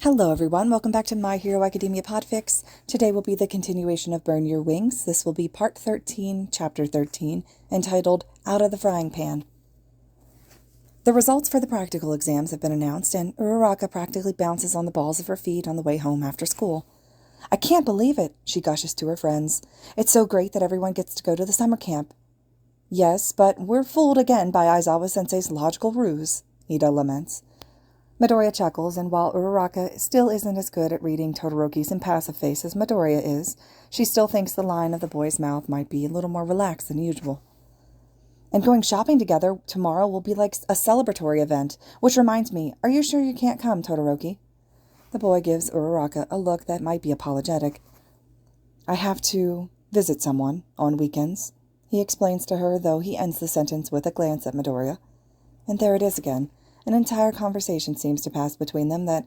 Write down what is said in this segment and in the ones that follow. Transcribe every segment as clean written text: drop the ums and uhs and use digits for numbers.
Hello everyone, welcome back to My Hero Academia Podfic. Today will be the continuation of Burn Your Wings. This will be Part 13, Chapter 13, entitled Out of the Frying Pan. The results for the practical exams have been announced, and Uraraka practically bounces on the balls of her feet on the way home after school. I can't believe it, she gushes to her friends. It's so great that everyone gets to go to the summer camp. Yes, but we're fooled again by Aizawa-sensei's logical ruse, Ida laments. Midoriya chuckles, and while Uraraka still isn't as good at reading Todoroki's impassive face as Midoriya is, she still thinks the line of the boy's mouth might be a little more relaxed than usual. And going shopping together tomorrow will be like a celebratory event, which reminds me, are you sure you can't come, Todoroki? The boy gives Uraraka a look that might be apologetic. I have to visit someone on weekends, he explains to her, though he ends the sentence with a glance at Midoriya. And there it is again. An entire conversation seems to pass between them that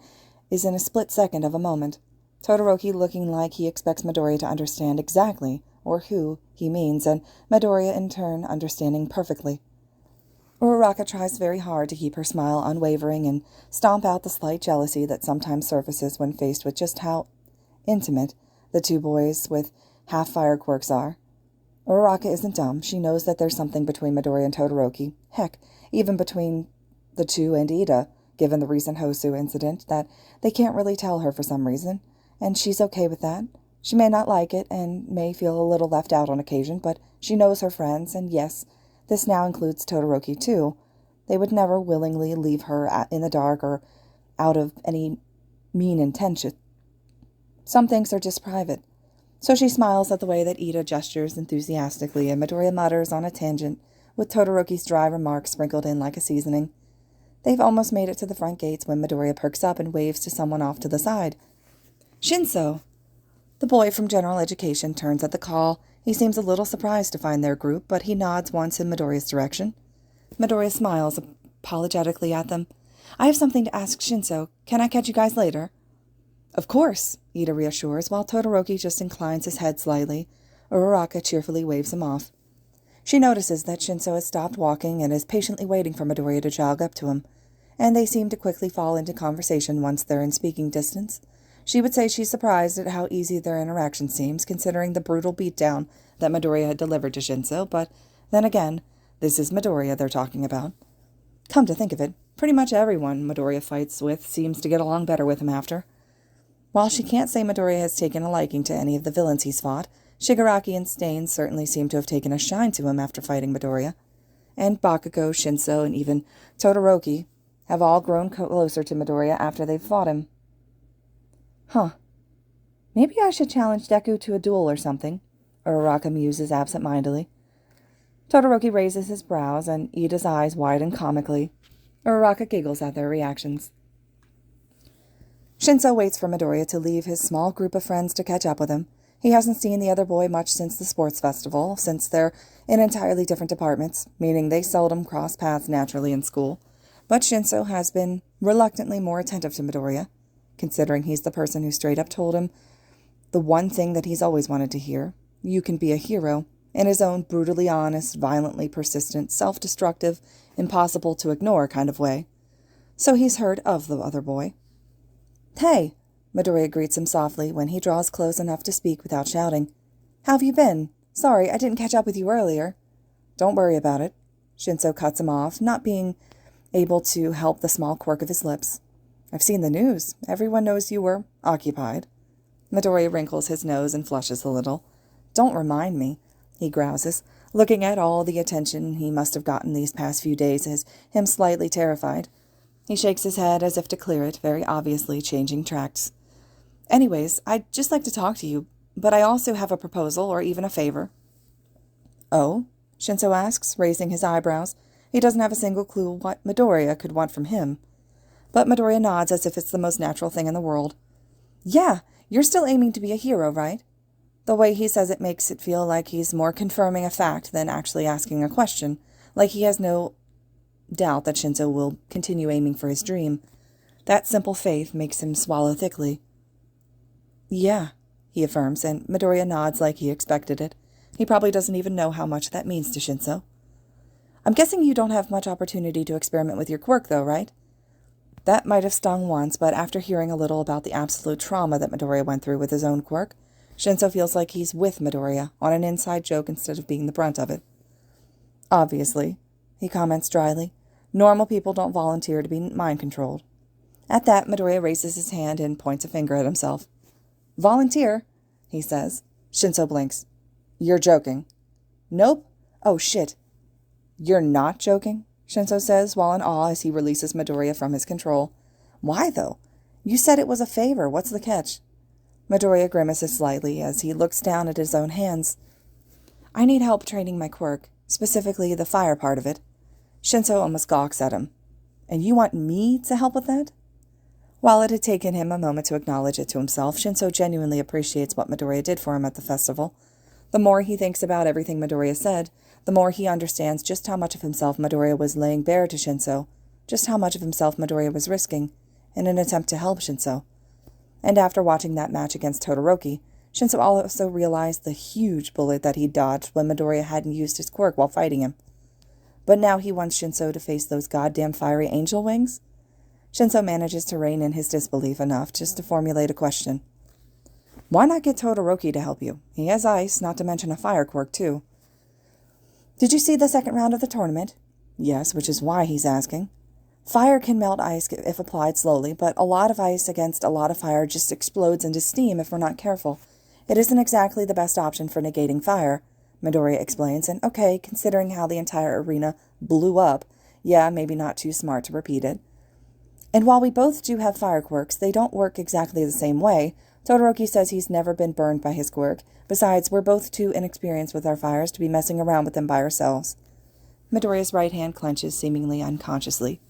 is in a split second of a moment. Todoroki looking like he expects Midoriya to understand exactly, or who, he means, and Midoriya in turn understanding perfectly. Uraraka tries very hard to keep her smile unwavering and stomp out the slight jealousy that sometimes surfaces when faced with just how intimate the two boys with half-fire quirks are. Uraraka isn't dumb. She knows that there's something between Midoriya and Todoroki. Heck, even between the two and Ida, given the recent Hosu incident, that they can't really tell her for some reason, and she's okay with that. She may not like it and may feel a little left out on occasion, but she knows her friends, and yes, this now includes Todoroki too. They would never willingly leave her in the dark or out of any mean intention. Some things are just private. So she smiles at the way that Ida gestures enthusiastically, and Midoriya mutters on a tangent, with Todoroki's dry remarks sprinkled in like a seasoning. They've almost made it to the front gates when Midoriya perks up and waves to someone off to the side. Shinso! The boy from general education turns at the call. He seems a little surprised to find their group, but he nods once in Midoriya's direction. Midoriya smiles apologetically at them. I have something to ask Shinso. Can I catch you guys later? Of course, Ida reassures, while Todoroki just inclines his head slightly. Uraraka cheerfully waves him off. She notices that Shinso has stopped walking and is patiently waiting for Midoriya to jog up to him, and they seem to quickly fall into conversation once they're in speaking distance. She would say she's surprised at how easy their interaction seems, considering the brutal beatdown that Midoriya had delivered to Shinso, but then again, this is Midoriya they're talking about. Come to think of it, pretty much everyone Midoriya fights with seems to get along better with him after. While she can't say Midoriya has taken a liking to any of the villains he's fought, Shigaraki and Stain certainly seem to have taken a shine to him after fighting Midoriya. And Bakugo, Shinso, and even Todoroki have all grown closer to Midoriya after they've fought him. Huh. Maybe I should challenge Deku to a duel or something, Uraraka muses absent-mindedly. Todoroki raises his brows, and Ida's eyes widen comically. Uraraka giggles at their reactions. Shinso waits for Midoriya to leave his small group of friends to catch up with him. He hasn't seen the other boy much since the sports festival, since they're in entirely different departments, meaning they seldom cross paths naturally in school. But Shinso has been reluctantly more attentive to Midoriya, considering he's the person who straight up told him the one thing that he's always wanted to hear: you can be a hero, in his own brutally honest, violently persistent, self-destructive, impossible to ignore kind of way. So he's heard of the other boy. Hey! Midoriya greets him softly when he draws close enough to speak without shouting. How have you been? Sorry, I didn't catch up with you earlier. Don't worry about it. Shinso cuts him off, not being able to help the small quirk of his lips. I've seen the news. Everyone knows you were occupied. Midoriya wrinkles his nose and flushes a little. Don't remind me, he grouses, looking at all the attention he must have gotten these past few days as him slightly terrified. He shakes his head as if to clear it, very obviously changing tracks. Anyways, I'd just like to talk to you, but I also have a proposal or even a favor. Oh? Shinso asks, raising his eyebrows. He doesn't have a single clue what Midoriya could want from him. But Midoriya nods as if it's the most natural thing in the world. Yeah, you're still aiming to be a hero, right? The way he says it makes it feel like he's more confirming a fact than actually asking a question, like he has no doubt that Shinso will continue aiming for his dream. That simple faith makes him swallow thickly. Yeah, he affirms, and Midoriya nods like he expected it. He probably doesn't even know how much that means to Shinso. I'm guessing you don't have much opportunity to experiment with your quirk, though, right? That might have stung once, but after hearing a little about the absolute trauma that Midoriya went through with his own quirk, Shinso feels like he's with Midoriya on an inside joke instead of being the brunt of it. Obviously, he comments dryly, normal people don't volunteer to be mind-controlled. At that, Midoriya raises his hand and points a finger at himself. Volunteer, he says. Shinso blinks. You're joking. Nope. Oh, shit. You're not joking? Shinso says, while in awe as he releases Midoriya from his control. Why, though? You said it was a favor. What's the catch? Midoriya grimaces slightly as he looks down at his own hands. I need help training my quirk, specifically the fire part of it. Shinso almost gawks at him. And you want me to help with that? While it had taken him a moment to acknowledge it to himself, Shinso genuinely appreciates what Midoriya did for him at the festival. The more he thinks about everything Midoriya said, the more he understands just how much of himself Midoriya was laying bare to Shinso, just how much of himself Midoriya was risking, in an attempt to help Shinso. And after watching that match against Todoroki, Shinso also realized the huge bullet that he'd dodged when Midoriya hadn't used his quirk while fighting him. But now he wants Shinso to face those goddamn fiery angel wings? Shinso manages to rein in his disbelief enough just to formulate a question. Why not get Todoroki to help you? He has ice, not to mention a fire quirk, too. Did you see the second round of the tournament? Yes, which is why he's asking. Fire can melt ice if applied slowly, but a lot of ice against a lot of fire just explodes into steam if we're not careful. It isn't exactly the best option for negating fire, Midoriya explains, and okay, considering how the entire arena blew up, yeah, maybe not too smart to repeat it. And while we both do have fire quirks, they don't work exactly the same way. Todoroki says he's never been burned by his quirk. Besides, we're both too inexperienced with our fires to be messing around with them by ourselves. Midoriya's right hand clenches, seemingly unconsciously.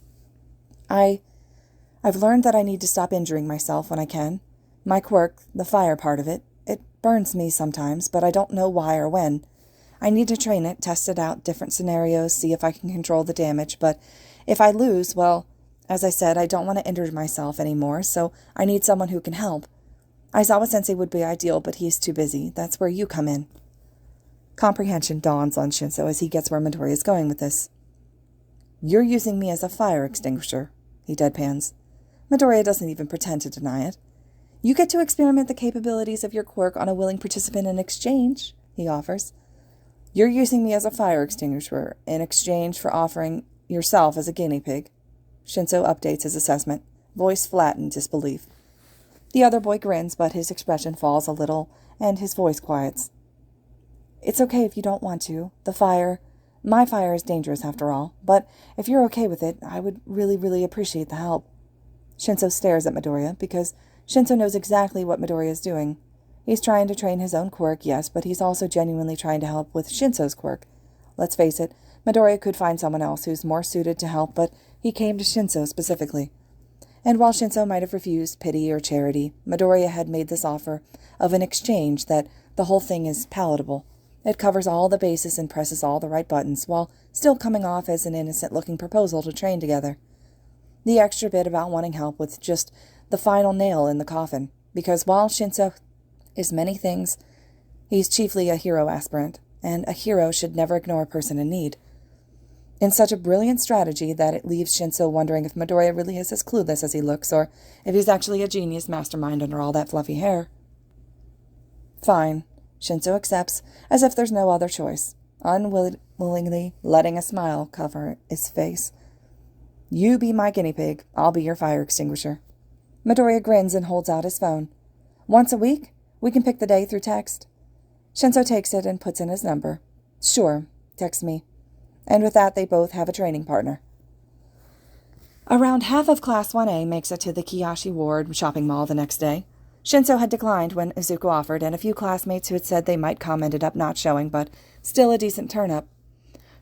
I've learned that I need to stop injuring myself when I can. My quirk, the fire part of it, it burns me sometimes, but I don't know why or when. I need to train it, test it out, different scenarios, see if I can control the damage, but if I lose, well, as I said, I don't want to injure myself anymore, so I need someone who can help. Aizawa-sensei would be ideal, but he's too busy. That's where you come in. Comprehension dawns on Shinso as he gets where Midoriya is going with this. You're using me as a fire extinguisher, he deadpans. Midoriya doesn't even pretend to deny it. You get to experiment the capabilities of your quirk on a willing participant in exchange, he offers. You're using me as a fire extinguisher in exchange for offering yourself as a guinea pig. Shinso updates his assessment, voice flat in disbelief. The other boy grins, but his expression falls a little, and his voice quiets. It's okay if you don't want to. My fire is dangerous after all, but if you're okay with it, I would really, really appreciate the help. Shinso stares at Midoriya, because Shinso knows exactly what Midoriya is doing. He's trying to train his own quirk, yes, but he's also genuinely trying to help with Shinso's quirk. Let's face it, Midoriya could find someone else who's more suited to help, but he came to Shinso specifically. And while Shinso might have refused pity or charity, Midoriya had made this offer of an exchange that the whole thing is palatable. It covers all the bases and presses all the right buttons, while still coming off as an innocent-looking proposal to train together. The extra bit about wanting help with just the final nail in the coffin, because while Shinso is many things, he's chiefly a hero aspirant, and a hero should never ignore a person in need. In such a brilliant strategy that it leaves Shinso wondering if Midoriya really is as clueless as he looks, or if he's actually a genius mastermind under all that fluffy hair. Fine, Shinso accepts, as if there's no other choice, unwillingly letting a smile cover his face. You be my guinea pig, I'll be your fire extinguisher. Midoriya grins and holds out his phone. Once a week? We can pick the day through text. Shinso takes it and puts in his number. Sure, text me. And with that, they both have a training partner. Around half of Class 1A makes it to the Kiyoshi Ward shopping mall the next day. Shinso had declined when Izuku offered, and a few classmates who had said they might come ended up not showing, but still a decent turn-up.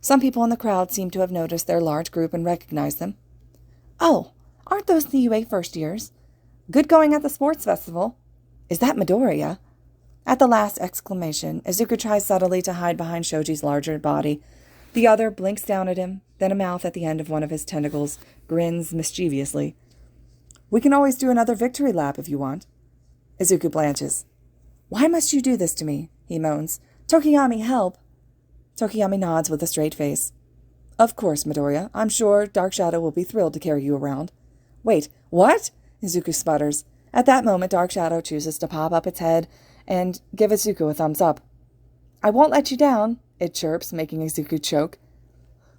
Some people in the crowd seemed to have noticed their large group and recognized them. Oh, aren't those the UA first years? Good going at the sports festival. Is that Midoriya? At the last exclamation, Izuku tries subtly to hide behind Shoji's larger body. The other blinks down at him, then a mouth at the end of one of his tentacles grins mischievously. We can always do another victory lap if you want. Izuku blanches. Why must you do this to me? He moans. Tokiyami, help! Tokiyami nods with a straight face. Of course, Midoriya. I'm sure Dark Shadow will be thrilled to carry you around. Wait, what? Izuku sputters. At that moment, Dark Shadow chooses to pop up its head and give Izuku a thumbs up. I won't let you down, it chirps, making Izuku choke.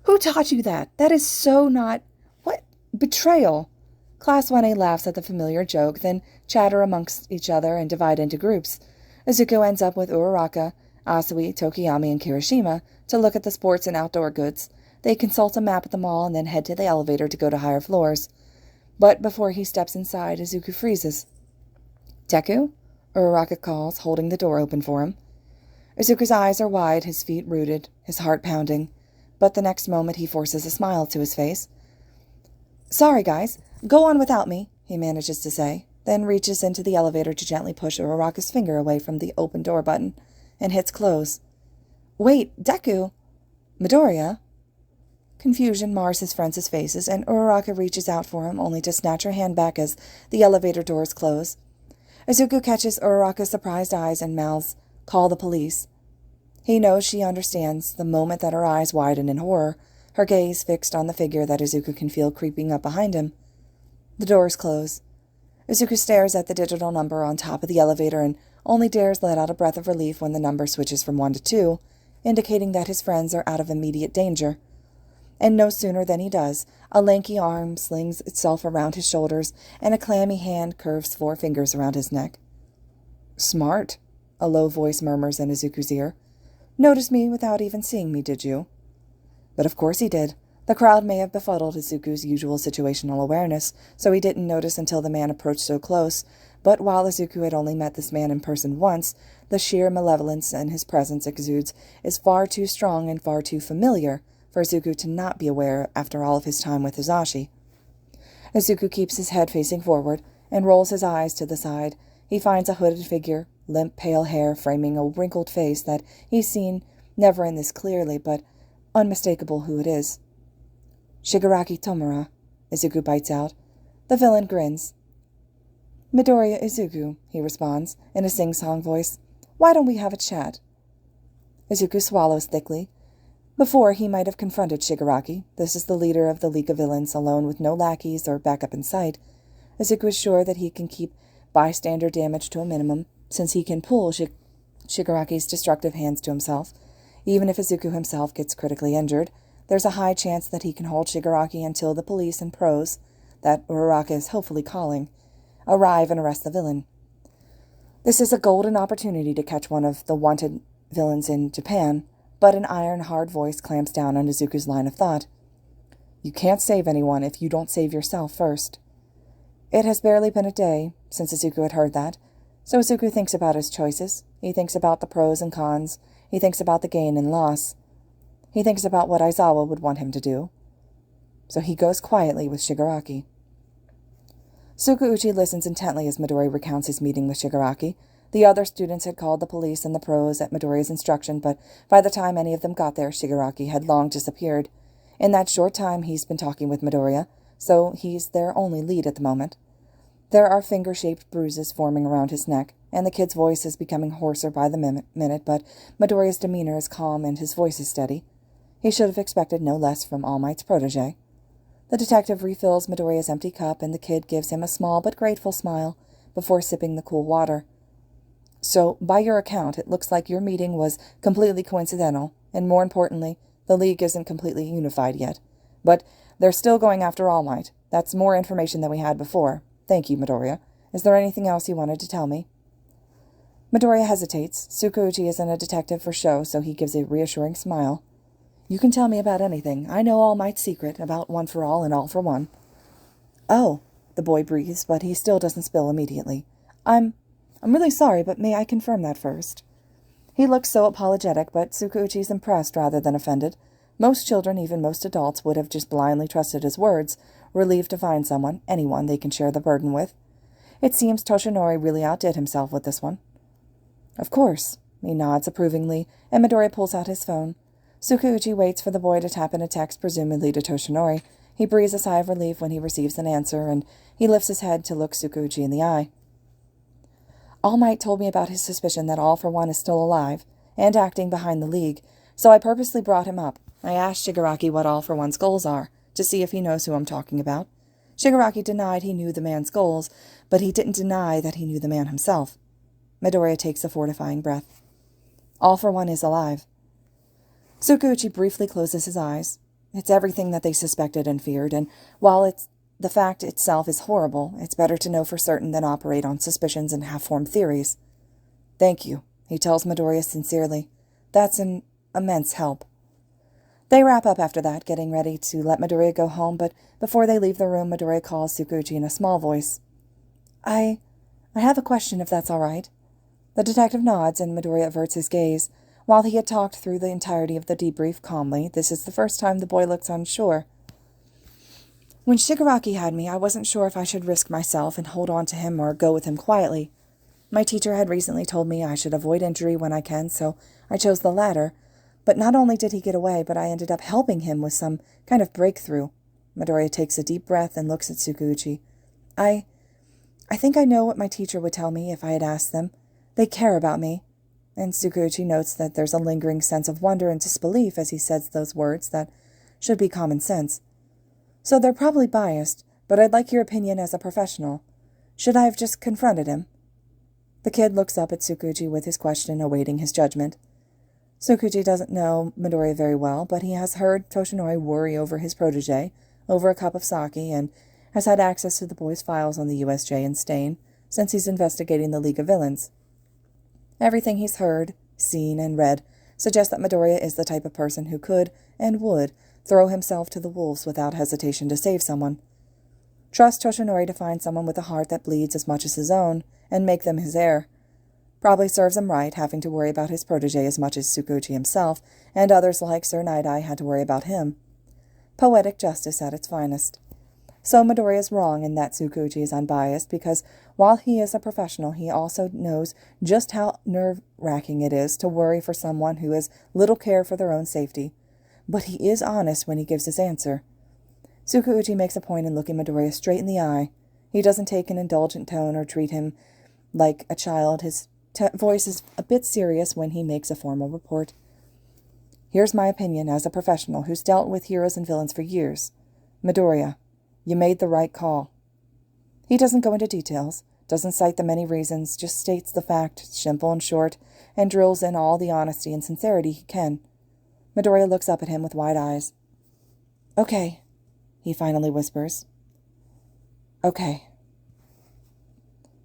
Who taught you that? That is so not... What? Betrayal. Class 1A laughs at the familiar joke, then chatter amongst each other and divide into groups. Izuku ends up with Uraraka, Asui, Tokiyami, and Kirishima to look at the sports and outdoor goods. They consult a map at the mall and then head to the elevator to go to higher floors. But before he steps inside, Izuku freezes. Deku? Uraraka calls, holding the door open for him. Izuku's eyes are wide, his feet rooted, his heart pounding. But the next moment he forces a smile to his face. Sorry, guys. Go on without me, he manages to say, then reaches into the elevator to gently push Uraraka's finger away from the open door button, and hits close. Wait, Deku! Midoriya? Confusion mars his friends' faces, and Uraraka reaches out for him, only to snatch her hand back as the elevator doors close. Izuku catches Uraraka's surprised eyes and mouths, "Call the police." He knows she understands the moment that her eyes widen in horror, her gaze fixed on the figure that Izuku can feel creeping up behind him. The doors close. Izuku stares at the digital number on top of the elevator and only dares let out a breath of relief when the number switches from 1 to 2, indicating that his friends are out of immediate danger. And no sooner than he does, a lanky arm slings itself around his shoulders, and a clammy hand curves 4 fingers around his neck. Smart, a low voice murmurs in Izuku's ear. Noticed me without even seeing me, did you? But of course he did. The crowd may have befuddled Izuku's usual situational awareness, so he didn't notice until the man approached so close, but while Izuku had only met this man in person once, the sheer malevolence in his presence exudes is far too strong and far too familiar for Izuku to not be aware after all of his time with Hizashi. Izuku keeps his head facing forward and rolls his eyes to the side. He finds a hooded figure, limp pale hair framing a wrinkled face that he's seen never in this clearly, but unmistakable who it is. Shigaraki Tomura, Izuku bites out. The villain grins. Midoriya Izuku, he responds, in a sing-song voice. Why don't we have a chat? Izuku swallows thickly. Before, he might have confronted Shigaraki. This is the leader of the League of Villains, alone with no lackeys or backup in sight. Izuku is sure that he can keep bystander damage to a minimum, since he can pull Shigaraki's destructive hands to himself. Even if Izuku himself gets critically injured, there's a high chance that he can hold Shigaraki until the police and pros, that Uraraka is hopefully calling, arrive and arrest the villain. This is a golden opportunity to catch one of the wanted villains in Japan, but an iron-hard voice clamps down on Izuku's line of thought. You can't save anyone if you don't save yourself first. It has barely been a day since Izuku had heard that, so Izuku thinks about his choices. He thinks about the pros and cons. He thinks about the gain and loss. He thinks about what Aizawa would want him to do. So he goes quietly with Shigaraki. Sukuuchi listens intently as Midori recounts his meeting with Shigaraki. The other students had called the police and the pros at Midoriya's instruction, but by the time any of them got there, Shigaraki had long disappeared. In that short time, he's been talking with Midoriya, so he's their only lead at the moment. There are finger-shaped bruises forming around his neck, and the kid's voice is becoming hoarser by the minute, but Midoriya's demeanor is calm and his voice is steady. He should have expected no less from All Might's protege. The detective refills Midoriya's empty cup, and the kid gives him a small but grateful smile before sipping the cool water. So, by your account, it looks like your meeting was completely coincidental, and more importantly, the League isn't completely unified yet. But they're still going after All Might. That's more information than we had before. Thank you, Midoriya. Is there anything else you wanted to tell me? Midoriya hesitates. Sukuuchi isn't a detective for show, so he gives a reassuring smile. You can tell me about anything. I know All Might's secret about One for All and All for One. Oh, the boy breathes, but he still doesn't spill immediately. I'm really sorry, but may I confirm that first? He looks so apologetic, but Sukuuchi's impressed rather than offended. Most children, even most adults, would have just blindly trusted his words, relieved to find someone, anyone they can share the burden with. It seems Toshinori really outdid himself with this one. Of course. He nods approvingly, and Midoriya pulls out his phone. Sukuuchi waits for the boy to tap in a text, presumably to Toshinori. He breathes a sigh of relief when he receives an answer, and he lifts his head to look Sukuuchi in the eye. All Might told me about his suspicion that All for One is still alive, and acting behind the League, so I purposely brought him up. I asked Shigaraki what All for One's goals are, to see if he knows who I'm talking about. Shigaraki denied he knew the man's goals, but he didn't deny that he knew the man himself. Midoriya takes a fortifying breath. All for One is alive. Tsukuchi briefly closes his eyes. It's everything that they suspected and feared, and while the fact itself is horrible, it's better to know for certain than operate on suspicions and half-formed theories. Thank you, he tells Midoriya sincerely. That's an immense help. They wrap up after that, getting ready to let Midoriya go home, but before they leave the room, Midoriya calls Tsukuchi in a small voice. I have a question, if that's all right. The detective nods, and Midoriya averts his gaze. While he had talked through the entirety of the debrief calmly, this is the first time the boy looks unsure. When Shigaraki had me, I wasn't sure if I should risk myself and hold on to him or go with him quietly. My teacher had recently told me I should avoid injury when I can, so I chose the latter. But not only did he get away, but I ended up helping him with some kind of breakthrough. Midoriya takes a deep breath and looks at Tsukuchi. I think I know what my teacher would tell me if I had asked them. They care about me. And Tsukuchi notes that there's a lingering sense of wonder and disbelief as he says those words that should be common sense. So they're probably biased, but I'd like your opinion as a professional. Should I have just confronted him? The kid looks up at Tsukuchi with his question, awaiting his judgment. Tsukuchi doesn't know Midoriya very well, but he has heard Toshinori worry over his protege, over a cup of sake, and has had access to the boy's files on the USJ and Stain since he's investigating the League of Villains. Everything he's heard, seen, and read suggests that Midoriya is the type of person who could, and would, throw himself to the wolves without hesitation to save someone. Trust Toshinori to find someone with a heart that bleeds as much as his own, and make them his heir. Probably serves him right, having to worry about his protege as much as Tsukuchi himself, and others like Sir Night-Eye had to worry about him. Poetic justice at its finest. So Midoriya is wrong in that Tsukuchi is unbiased, because while he is a professional, he also knows just how nerve-wracking it is to worry for someone who has little care for their own safety. But he is honest when he gives his answer. Tsukuchi makes a point in looking Midoriya straight in the eye. He doesn't take an indulgent tone or treat him like a child. His voice is a bit serious when he makes a formal report. Here's my opinion as a professional who's dealt with heroes and villains for years. Midoriya, you made the right call. He doesn't go into details, doesn't cite the many reasons, just states the fact, simple and short, and drills in all the honesty and sincerity he can. Midoriya looks up at him with wide eyes. Okay, he finally whispers. Okay.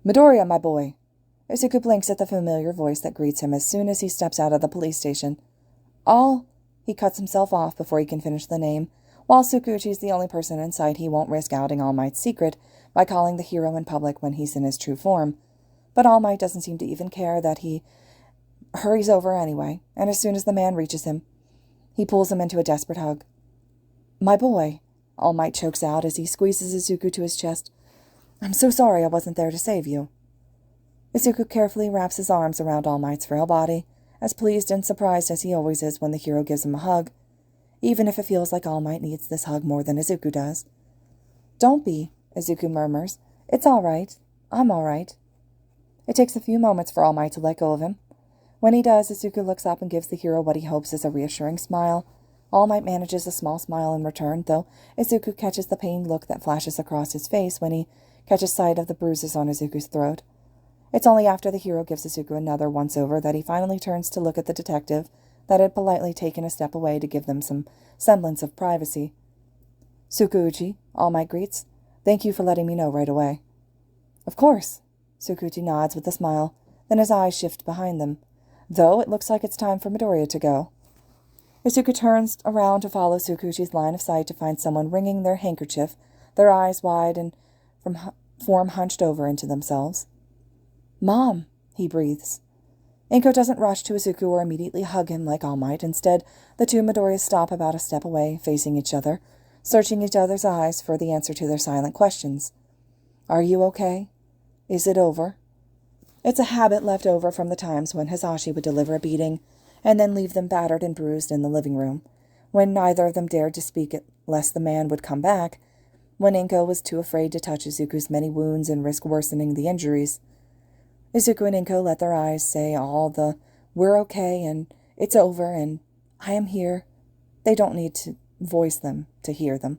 Midoriya, my boy. Izuku blinks at the familiar voice that greets him as soon as he steps out of the police station. He cuts himself off before he can finish the name. While Tsukuchi's the only person in sight, he won't risk outing All Might's secret by calling the hero in public when he's in his true form. But All Might doesn't seem to even care that he hurries over anyway, and as soon as the man reaches him, he pulls him into a desperate hug. My boy, All Might chokes out as he squeezes Izuku to his chest. I'm so sorry I wasn't there to save you. Izuku carefully wraps his arms around All Might's frail body, as pleased and surprised as he always is when the hero gives him a hug, even if it feels like All Might needs this hug more than Izuku does. Don't be, Izuku murmurs. It's all right. I'm all right. It takes a few moments for All Might to let go of him. When he does, Izuku looks up and gives the hero what he hopes is a reassuring smile. All Might manages a small smile in return, though Izuku catches the pained look that flashes across his face when he catches sight of the bruises on Izuku's throat. It's only after the hero gives Izuku another once-over that he finally turns to look at the detective that had politely taken a step away to give them some semblance of privacy. Tsukuchi, All Might greets. Thank you for letting me know right away. Of course. Tsukuchi nods with a smile, then his eyes shift behind them. Though it looks like it's time for Midoriya to go. Izuku turns around to follow Tsukuchi's line of sight to find someone wringing their handkerchief, their eyes wide and from form hunched over into themselves. Mom, he breathes. Inko doesn't rush to Izuku or immediately hug him like All Might. Instead, the two Midoriyas stop about a step away, facing each other, searching each other's eyes for the answer to their silent questions. Are you okay? Is it over? It's a habit left over from the times when Hisashi would deliver a beating and then leave them battered and bruised in the living room, when neither of them dared to speak it lest the man would come back, when Inko was too afraid to touch Izuku's many wounds and risk worsening the injuries. Izuku and Inko let their eyes say all the, we're okay, and it's over, and I am here. They don't need to voice them to hear them.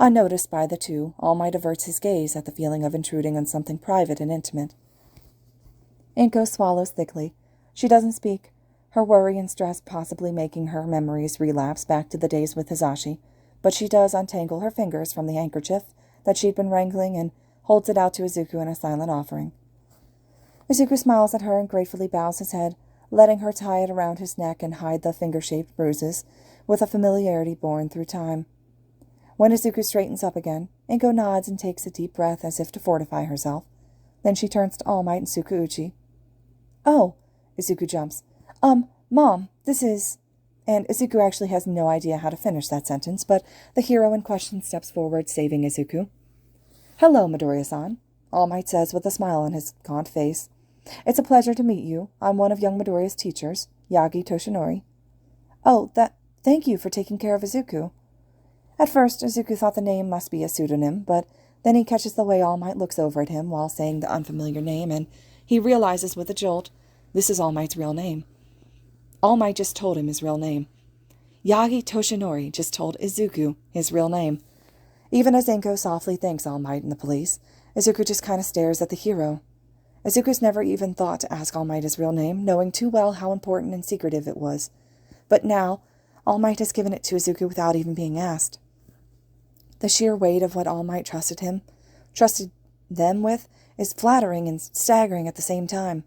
Unnoticed by the two, All Might averts his gaze at the feeling of intruding on something private and intimate. Inko swallows thickly. She doesn't speak, her worry and stress possibly making her memories relapse back to the days with Hizashi, but she does untangle her fingers from the handkerchief that she'd been wrangling and holds it out to Izuku in a silent offering. Izuku smiles at her and gratefully bows his head, letting her tie it around his neck and hide the finger-shaped bruises with a familiarity born through time. When Izuku straightens up again, Inko nods and takes a deep breath as if to fortify herself. Then she turns to All Might and Tsukuuchi. "Oh," Izuku jumps. Mom, this is—" And Izuku actually has no idea how to finish that sentence, but the hero in question steps forward, saving Izuku. "Hello, Midoriya-san," All Might says with a smile on his gaunt face. "It's a pleasure to meet you. I'm one of young Midoriya's teachers, Yagi Toshinori." "Oh, thank you for taking care of Izuku." At first, Izuku thought the name must be a pseudonym, but then he catches the way All Might looks over at him while saying the unfamiliar name, and he realizes with a jolt, this is All Might's real name. All Might just told him his real name. Yagi Toshinori just told Izuku his real name. Even as Inko softly thanks All Might and the police, Izuku just kind of stares at the hero. Izuku's never even thought to ask All Might his real name, knowing too well how important and secretive it was. But now, All Might has given it to Izuku without even being asked. The sheer weight of what All Might trusted them with, is flattering and staggering at the same time.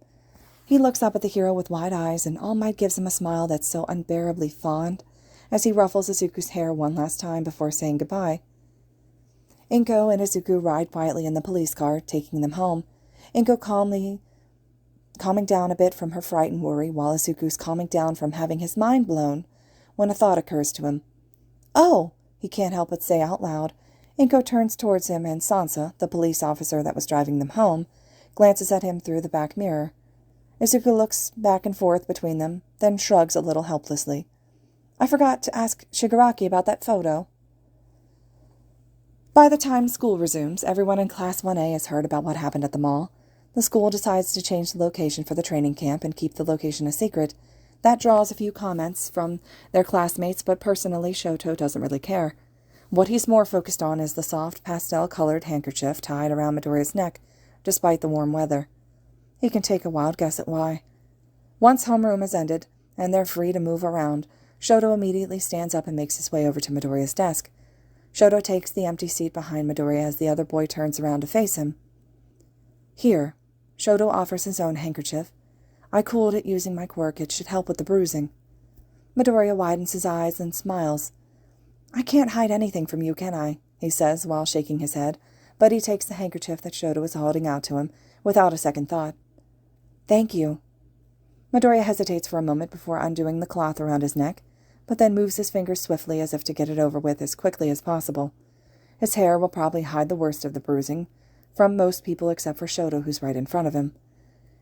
He looks up at the hero with wide eyes, and All Might gives him a smile that's so unbearably fond, as he ruffles Izuku's hair one last time before saying goodbye. Inko and Izuku ride quietly in the police car, taking them home. Inko calming down a bit from her fright and worry, while Izuku's calming down from having his mind blown, when a thought occurs to him. "Oh!" he can't help but say out loud. Inko turns towards him, and Sansa, the police officer that was driving them home, glances at him through the back mirror. Izuku looks back and forth between them, then shrugs a little helplessly. "I forgot to ask Shigaraki about that photo." By the time school resumes, everyone in Class 1A has heard about what happened at the mall. The school decides to change the location for the training camp and keep the location a secret. That draws a few comments from their classmates, but personally Shoto doesn't really care. What he's more focused on is the soft pastel-colored handkerchief tied around Midoriya's neck, despite the warm weather. He can take a wild guess at why. Once homeroom has ended, and they're free to move around, Shoto immediately stands up and makes his way over to Midoriya's desk. Shoto takes the empty seat behind Midoriya as the other boy turns around to face him. "Here." Shoto offers his own handkerchief. "I cooled it using my quirk. It should help with the bruising." Midoriya widens his eyes and smiles. "I can't hide anything from you, can I?" he says while shaking his head, but he takes the handkerchief that Shoto is holding out to him without a second thought. "Thank you." Midoriya hesitates for a moment before undoing the cloth around his neck, but then moves his fingers swiftly as if to get it over with as quickly as possible. His hair will probably hide the worst of the bruising, from most people except for Shoto, who's right in front of him.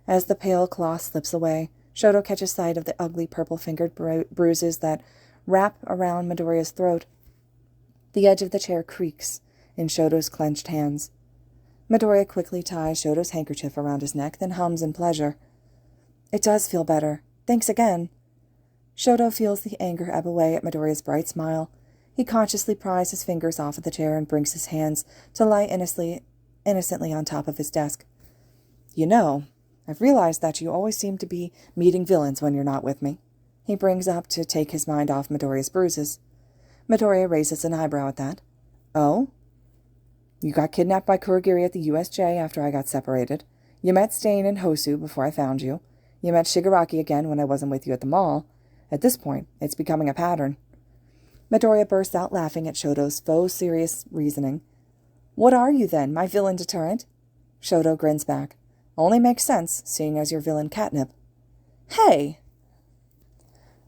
As the pale cloth slips away, Shoto catches sight of the ugly purple-fingered bruises that wrap around Midoriya's throat. The edge of the chair creaks in Shoto's clenched hands. Midoriya quickly ties Shoto's handkerchief around his neck, then hums in pleasure. "It does feel better. Thanks again." Shoto feels the anger ebb away at Midoriya's bright smile. He consciously pries his fingers off of the chair and brings his hands to lie innocently on top of his desk. "You know, I've realized that you always seem to be meeting villains when you're not with me." He brings up to take his mind off Midoriya's bruises. Midoriya raises an eyebrow at that. "Oh? You got kidnapped by Kurogiri at the USJ after I got separated. You met Stain and Hosu before I found you. You met Shigaraki again when I wasn't with you at the mall. At this point, it's becoming a pattern." Midoriya bursts out laughing at Shoto's faux serious reasoning. "What are you, then, my villain deterrent?" Shoto grins back. "Only makes sense, seeing as your villain catnip." "Hey!"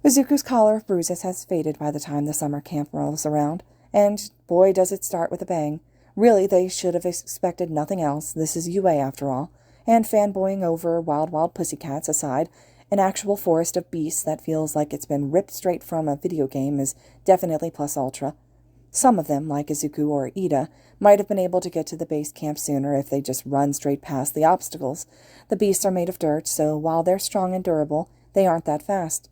Izuku's collar of bruises has faded by the time the summer camp rolls around, and boy does it start with a bang. Really, they should have expected nothing else. This is UA, after all, and fanboying over wild pussycats aside, an actual forest of beasts that feels like it's been ripped straight from a video game is definitely plus ultra. Some of them, like Izuku or Ida, might have been able to get to the base camp sooner if they just run straight past the obstacles. The beasts are made of dirt, so while they're strong and durable, they aren't that fast.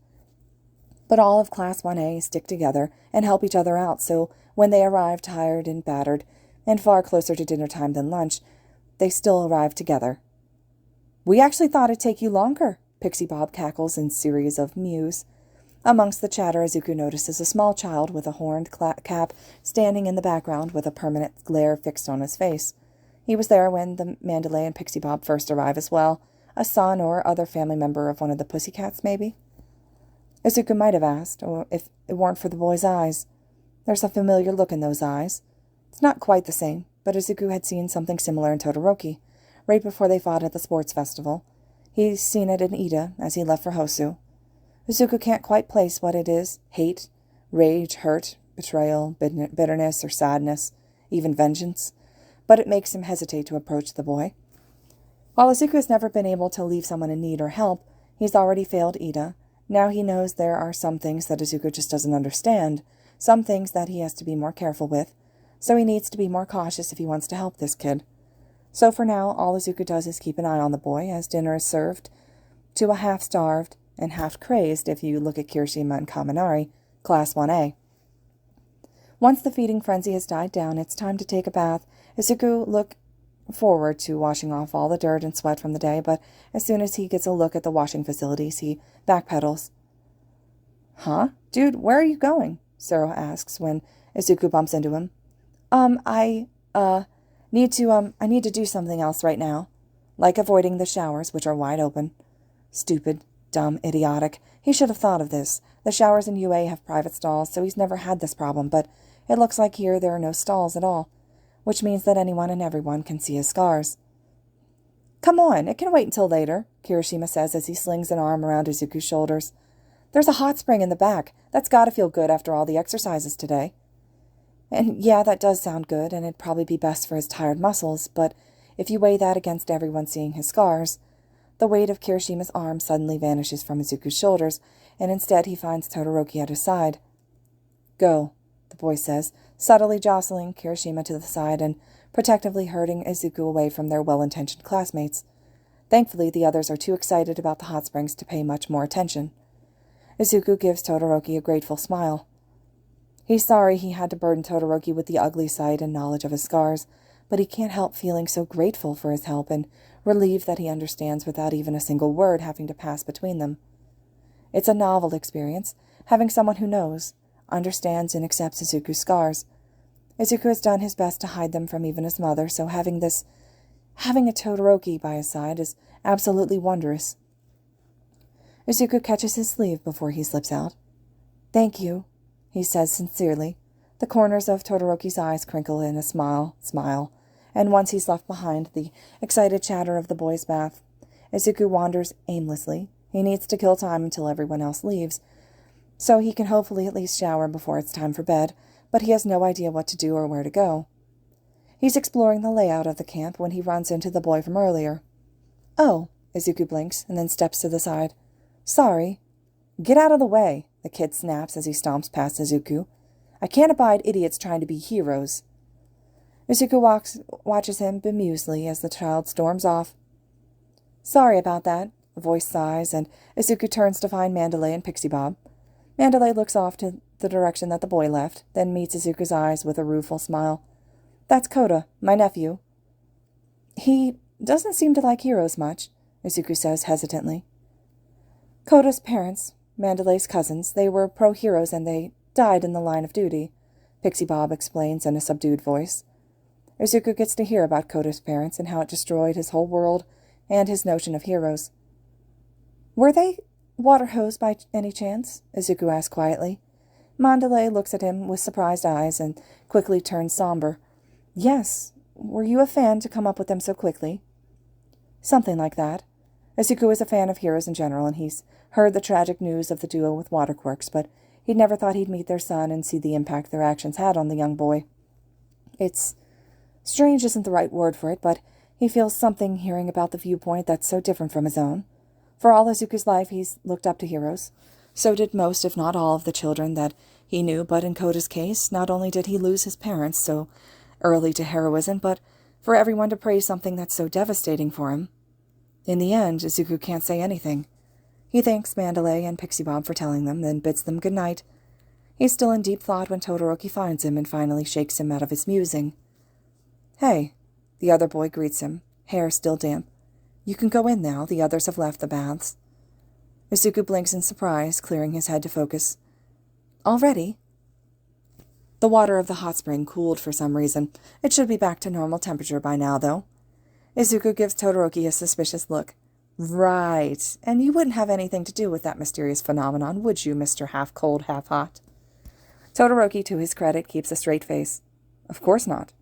But all of Class 1A stick together and help each other out, so When they arrive tired and battered, and far closer to dinner time than lunch, they still arrive together. "We actually thought it'd take you longer," Pixie Bob cackles in series of mews. Amongst the chatter, Izuku notices a small child with a horned cap standing in the background with a permanent glare fixed on his face. He was there when the Mandalay and Pixie Bob first arrive as well, a son or other family member of one of the pussycats, maybe? Izuku might have asked, or if it weren't for the boy's eyes. There's a familiar look in those eyes. It's not quite the same, but Izuku had seen something similar in Todoroki, right before they fought at the sports festival. He's seen it in Ida as he left for Hosu. Izuku can't quite place what it is: hate, rage, hurt, betrayal, bitterness, or sadness, even vengeance, but it makes him hesitate to approach the boy. While Izuku has never been able to leave someone in need or help, he's already failed Ida. Now he knows there are some things that Izuku just doesn't understand, some things that he has to be more careful with, so he needs to be more cautious if he wants to help this kid. So for now, all Izuku does is keep an eye on the boy as dinner is served to a half-starved and half-crazed, if you look at Kirishima and Kaminari, Class 1A. Once the feeding frenzy has died down, it's time to take a bath. Izuku look forward to washing off all the dirt and sweat from the day, but as soon as he gets a look at the washing facilities, he backpedals. "Huh? Dude, where are you going?" Zoro asks when Izuku bumps into him. I need to do something else right now. Like avoiding the showers, which are wide open. Stupid, dumb, idiotic. He should have thought of this. The showers in UA have private stalls, so he's never had this problem, but it looks like here there are no stalls at all, which means that anyone and everyone can see his scars. "Come on, it can wait until later," Kirishima says as he slings an arm around Izuku's shoulders. "There's a hot spring in the back. That's gotta feel good after all the exercises today." And yeah, that does sound good, and it'd probably be best for his tired muscles, but if you weigh that against everyone seeing his scars, the weight of Kirishima's arm suddenly vanishes from Izuku's shoulders, and instead he finds Todoroki at his side. "Go," the boy says, subtly jostling Kirishima to the side and protectively herding Izuku away from their well-intentioned classmates. Thankfully, the others are too excited about the hot springs to pay much more attention. Izuku gives Todoroki a grateful smile. He's sorry he had to burden Todoroki with the ugly sight and knowledge of his scars, but he can't help feeling so grateful for his help and relieved that he understands without even a single word having to pass between them. It's a novel experience, having someone who knows, understands, and accepts Izuku's scars. Izuku has done his best to hide them from even his mother, so having a Todoroki by his side is absolutely wondrous. Izuku catches his sleeve before he slips out. "Thank you," he says sincerely. The corners of Todoroki's eyes crinkle in a smile, and once he's left behind the excited chatter of the boys' bath, Izuku wanders aimlessly. He needs to kill time until everyone else leaves, so he can hopefully at least shower before it's time for bed, but he has no idea what to do or where to go. He's exploring the layout of the camp when he runs into the boy from earlier. "Oh," Izuku blinks and then steps to the side. "Sorry." "Get out of the way," the kid snaps as he stomps past Izuku. "I can't abide idiots trying to be heroes." Izuku watches him bemusedly as the child storms off. "Sorry about that," a voice sighs, and Izuku turns to find Mandalay and Pixie Bob. Mandalay looks off to the direction that the boy left, then meets Izuku's eyes with a rueful smile. "That's Kota, my nephew." "He doesn't seem to like heroes much," Izuku says hesitantly. "Kota's parents, Mandalay's cousins, they were pro-heroes and they died in the line of duty," Pixie Bob explains in a subdued voice. Izuku gets to hear about Kota's parents and how it destroyed his whole world and his notion of heroes. "Were they water hosed by any chance?" Izuku asks quietly. Mandalay looks at him with surprised eyes and quickly turns somber. "Yes. Were you a fan to come up with them so quickly?" "Something like that. Izuku is a fan of heroes in general, and he's heard the tragic news of the duo with water quirks, but he'd never thought he'd meet their son and see the impact their actions had on the young boy. It's strange isn't the right word for it, but he feels something hearing about the viewpoint that's so different from his own. For all Izuku's life, he's looked up to heroes. So did most, if not all, of the children that he knew, but in Kota's case, not only did he lose his parents so early to heroism, but for everyone to praise something that's so devastating for him. In the end, Izuku can't say anything. He thanks Mandalay and Pixie Bob for telling them, then bids them good night. He's still in deep thought when Todoroki finds him and finally shakes him out of his musing. "Hey," the other boy greets him, hair still damp. "You can go in now. The others have left the baths." Izuku blinks in surprise, clearing his head to focus. "Already?" The water of the hot spring cooled for some reason. It should be back to normal temperature by now, though. Izuku gives Todoroki a suspicious look. "Right. And you wouldn't have anything to do with that mysterious phenomenon, would you, Mr. Half-Cold, Half-Hot?" Todoroki, to his credit, keeps a straight face. "Of course not."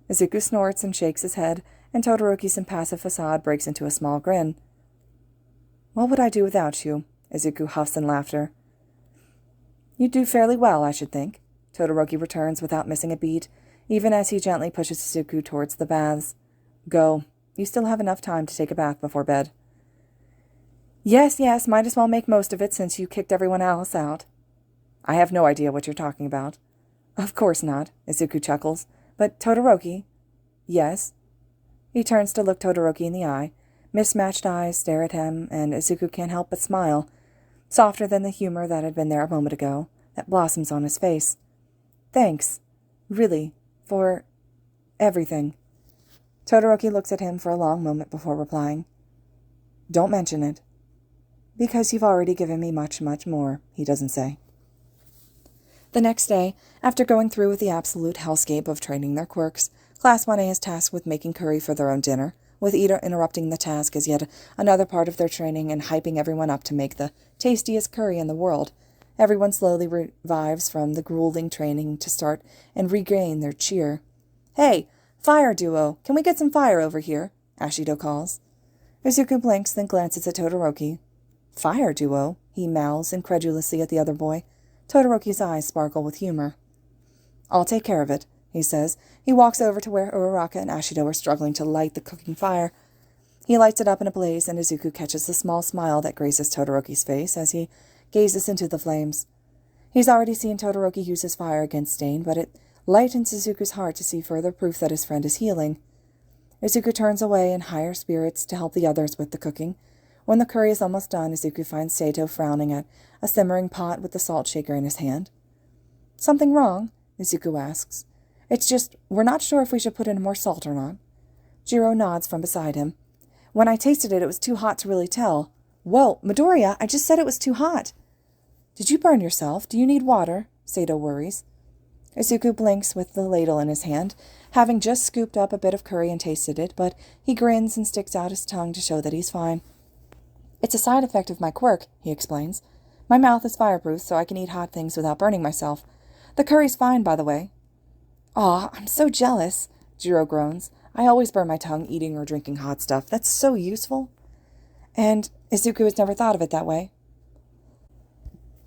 Izuku snorts and shakes his head, and Todoroki's impassive facade breaks into a small grin. "What would I do without you?" Izuku huffs in laughter. "You'd do fairly well, I should think," Todoroki returns without missing a beat, even as he gently pushes Izuku towards the baths. "Go. You still have enough time to take a bath before bed." Yes, might as well make most of it since you kicked everyone else out." "I have no idea what you're talking about." "Of course not," Izuku chuckles. "But Todoroki—" "Yes?" He turns to look Todoroki in the eye. Mismatched eyes stare at him, and Izuku can't help but smile, softer than the humor that had been there a moment ago, that blossoms on his face. "Thanks. Really. For everything." Todoroki looks at him for a long moment before replying. "Don't mention it." "Because you've already given me much, much more," he doesn't say. The next day, after going through with the absolute hellscape of training their quirks, Class 1A is tasked with making curry for their own dinner, with Ida interrupting the task as yet another part of their training and hyping everyone up to make the tastiest curry in the world. Everyone slowly revives from the grueling training to start and regain their cheer. "Hey, fire duo! Can we get some fire over here?" Ashido calls. Izuku blinks, then glances at Todoroki. "Fire duo?" he mouths incredulously at the other boy. Todoroki's eyes sparkle with humor. "I'll take care of it," he says. He walks over to where Uraraka and Ashido are struggling to light the cooking fire. He lights it up in a blaze, and Izuku catches the small smile that graces Todoroki's face as he gazes into the flames. He's already seen Todoroki use his fire against Stain, but it lightens Izuku's heart to see further proof that his friend is healing. Izuku turns away in higher spirits to help the others with the cooking. When the curry is almost done, Izuku finds Sato frowning at a simmering pot with the salt shaker in his hand. "Something wrong?" Izuku asks. "It's just, we're not sure if we should put in more salt or not." Jiro nods from beside him. "When I tasted it, it was too hot to really tell." "Whoa, Midoriya, I just said it was too hot." "Did you burn yourself? Do you need water?" Sato worries. Izuku blinks with the ladle in his hand, having just scooped up a bit of curry and tasted it, but he grins and sticks out his tongue to show that he's fine. "It's a side effect of my quirk," he explains. "My mouth is fireproof, so I can eat hot things without burning myself. The curry's fine, by the way." "Aw, I'm so jealous," Jiro groans. "I always burn my tongue eating or drinking hot stuff. That's so useful." And Izuku has never thought of it that way.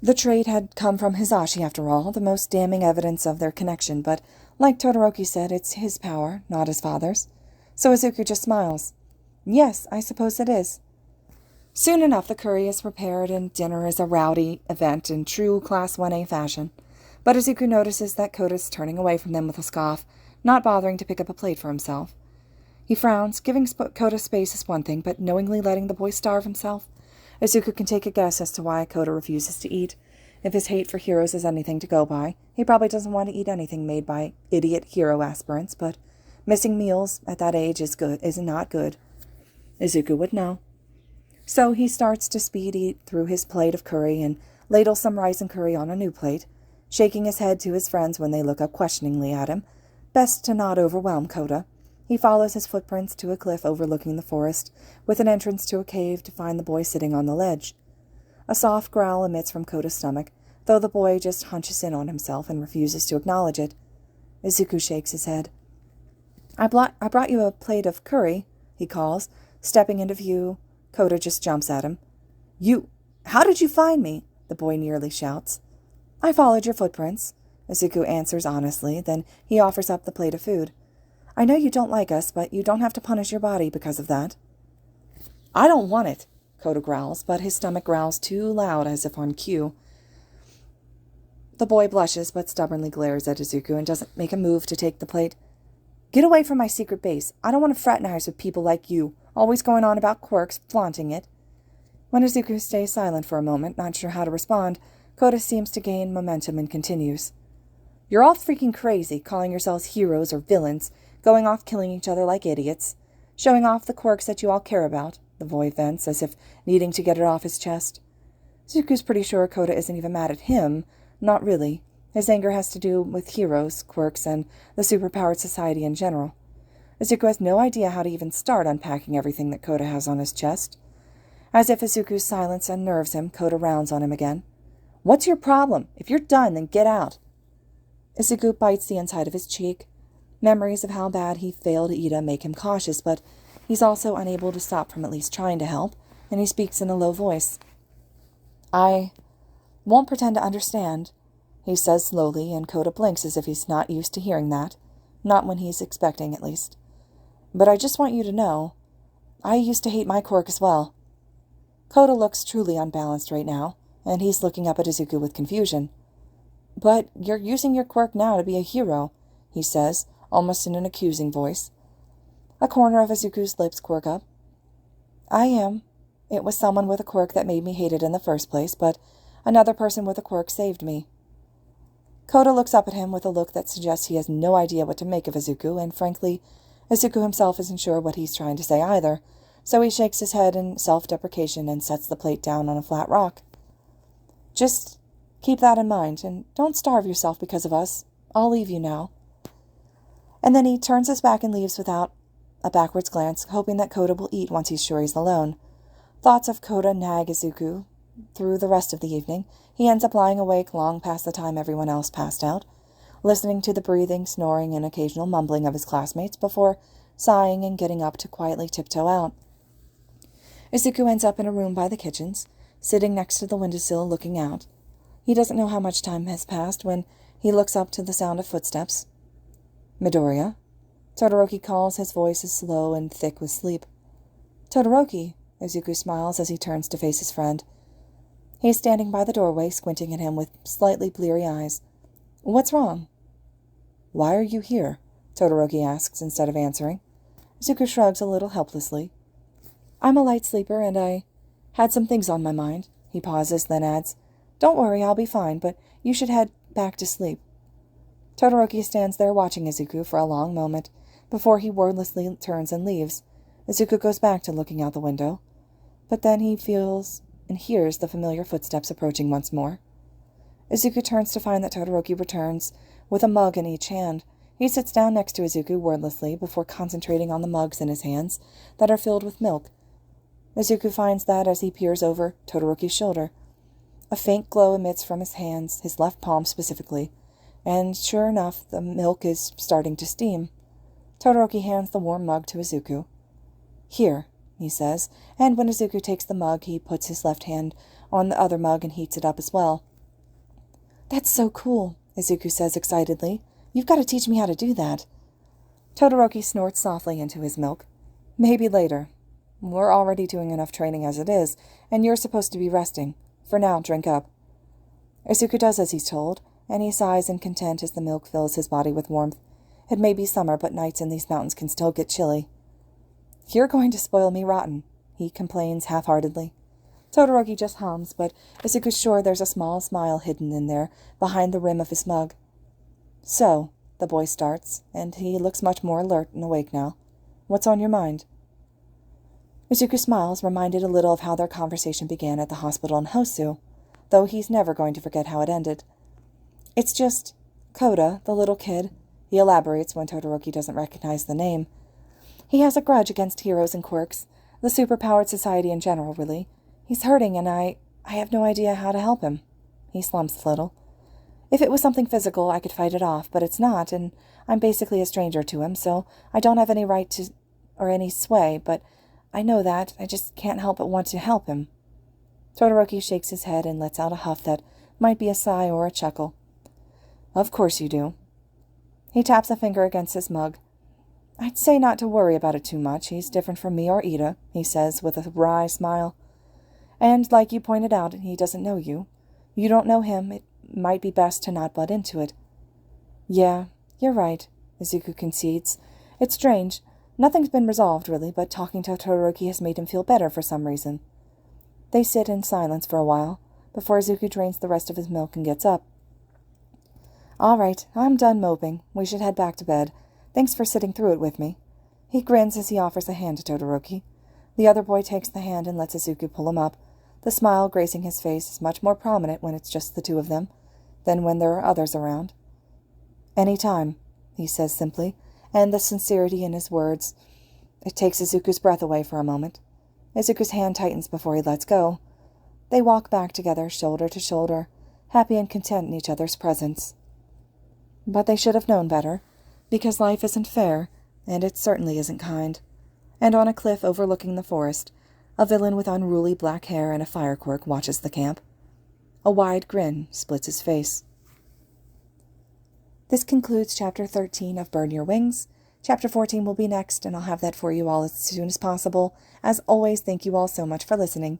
The trait had come from Hisashi, after all, the most damning evidence of their connection, but, like Todoroki said, it's his power, not his father's. So Izuku just smiles. "Yes, I suppose it is." Soon enough, the curry is prepared, and dinner is a rowdy event in true Class 1A fashion. But Izuku notices that Kota's turning away from them with a scoff, not bothering to pick up a plate for himself. He frowns. Giving Kota space is one thing, but knowingly letting the boy starve himself? Izuku can take a guess as to why Kota refuses to eat. If his hate for heroes is anything to go by, he probably doesn't want to eat anything made by idiot hero aspirants, but missing meals at that age is not good. Izuku would know. So he starts to speed eat through his plate of curry and ladle some rice and curry on a new plate, shaking his head to his friends when they look up questioningly at him. Best to not overwhelm Kota. He follows his footprints to a cliff overlooking the forest, with an entrance to a cave to find the boy sitting on the ledge. A soft growl emits from Kota's stomach, though the boy just hunches in on himself and refuses to acknowledge it. Izuku shakes his head. I brought you a plate of curry," he calls, stepping into view. Kota just jumps at him. How did you find me?" the boy nearly shouts. "I followed your footprints," Izuku answers honestly, then he offers up the plate of food. "I know you don't like us, but you don't have to punish your body because of that." "I don't want it," Kota growls, but his stomach growls too loud as if on cue. The boy blushes but stubbornly glares at Izuku and doesn't make a move to take the plate. "Get away from my secret base. I don't want to fraternize with people like you, always going on about quirks, flaunting it." When Izuku stays silent for a moment, not sure how to respond, Kota seems to gain momentum and continues. You're all freaking crazy, calling yourselves heroes or villains, going off killing each other like idiots, showing off the quirks that you all care about, the boy vents, as if needing to get it off his chest. Zuko's pretty sure Kota isn't even mad at him. Not really. His anger has to do with heroes, quirks, and the superpowered society in general. Zuko has no idea how to even start unpacking everything that Kota has on his chest. As if Zuko's silence unnerves him, Kota rounds on him again. What's your problem? If you're done, then get out. Zuko bites the inside of his cheek. Memories of how bad he failed Ida make him cautious, but he's also unable to stop from at least trying to help, and he speaks in a low voice. I won't pretend to understand, he says slowly, and Kota blinks as if he's not used to hearing that. Not when he's expecting, at least. But I just want you to know, I used to hate my quirk as well. Kota looks truly unbalanced right now, and he's looking up at Zuko with confusion. But you're using your quirk now to be a hero, he says, almost in an accusing voice. A corner of Zuko's lips quirk up. I am. It was someone with a quirk that made me hate it in the first place, but another person with a quirk saved me. Kota looks up at him with a look that suggests he has no idea what to make of Zuko, and frankly, Zuko himself isn't sure what he's trying to say either, so he shakes his head in self-deprecation and sets the plate down on a flat rock. Just keep that in mind, and don't starve yourself because of us. I'll leave you now. And then he turns his back and leaves without a backwards glance, hoping that Kota will eat once he's sure he's alone. Thoughts of Kota nag Zuko through the rest of the evening. He ends up lying awake long past the time everyone else passed out, listening to the breathing, snoring, and occasional mumbling of his classmates before sighing and getting up to quietly tiptoe out. Zuko ends up in a room by the kitchens, sitting next to the windowsill looking out. He doesn't know how much time has passed when he looks up to the sound of footsteps. Midoriya? Todoroki calls, his voice is slow and thick with sleep. Todoroki, Zuko smiles as he turns to face his friend. He's standing by the doorway, squinting at him with slightly bleary eyes. What's wrong? Why are you here? Todoroki asks instead of answering. Zuko shrugs a little helplessly. I'm a light sleeper, and I had some things on my mind. He pauses, then adds, Don't worry, I'll be fine, but you should head back to sleep. Todoroki stands there watching Zuko for a long moment, before he wordlessly turns and leaves. Zuko goes back to looking out the window, but then he feels and hears the familiar footsteps approaching once more. Zuko turns to find that Todoroki returns, with a mug in each hand. He sits down next to Zuko wordlessly before concentrating on the mugs in his hands that are filled with milk. Zuko finds that as he peers over Todoroki's shoulder. A faint glow emits from his hands, his left palm specifically, and sure enough, the milk is starting to steam. Todoroki hands the warm mug to Zuko. Here, he says, and when Zuko takes the mug, he puts his left hand on the other mug and heats it up as well. That's so cool, Zuko says excitedly. You've got to teach me how to do that. Todoroki snorts softly into his milk. Maybe later. We're already doing enough training as it is, and you're supposed to be resting. For now, drink up. Zuko does as he's told, and he sighs in content as the milk fills his body with warmth. It may be summer, but nights in these mountains can still get chilly. You're going to spoil me rotten, he complains half-heartedly. Todoroki just hums, but Zuko's sure there's a small smile hidden in there, behind the rim of his mug. So, the boy starts, and he looks much more alert and awake now. What's on your mind? Zuko smiles, reminded a little of how their conversation began at the hospital in Hosu, though he's never going to forget how it ended. It's just Kota, the little kid, he elaborates when Todoroki doesn't recognize the name. He has a grudge against heroes and quirks, the superpowered society in general, really. He's hurting, and I have no idea how to help him. He slumps a little. If it was something physical, I could fight it off, but it's not, and I'm basically a stranger to him, so I don't have any right to, or any sway, but I know that. I just can't help but want to help him. Todoroki shakes his head and lets out a huff that might be a sigh or a chuckle. Of course you do. He taps a finger against his mug. I'd say not to worry about it too much. He's different from me or Ida, he says with a wry smile. And like you pointed out, he doesn't know you. You don't know him. It might be best to not butt into it. Yeah, you're right, Zuko concedes. It's strange. Nothing's been resolved, really, but talking to Todoroki has made him feel better for some reason. They sit in silence for a while, before Izuku drains the rest of his milk and gets up. All right, I'm done moping. We should head back to bed. Thanks for sitting through it with me. He grins as he offers a hand to Todoroki. The other boy takes the hand and lets Izuku pull him up. The smile gracing his face is much more prominent when it's just the two of them than when there are others around. "Any time," he says simply, and the sincerity in his words. It takes Izuku's breath away for a moment. Izuku's hand tightens before he lets go. They walk back together, shoulder to shoulder, happy and content in each other's presence. But they should have known better, because life isn't fair, and it certainly isn't kind. And on a cliff overlooking the forest, a villain with unruly black hair and a fire quirk watches the camp. A wide grin splits his face. This concludes Chapter 13 of Burn Your Wings. Chapter 14 will be next, and I'll have that for you all as soon as possible. As always, thank you all so much for listening.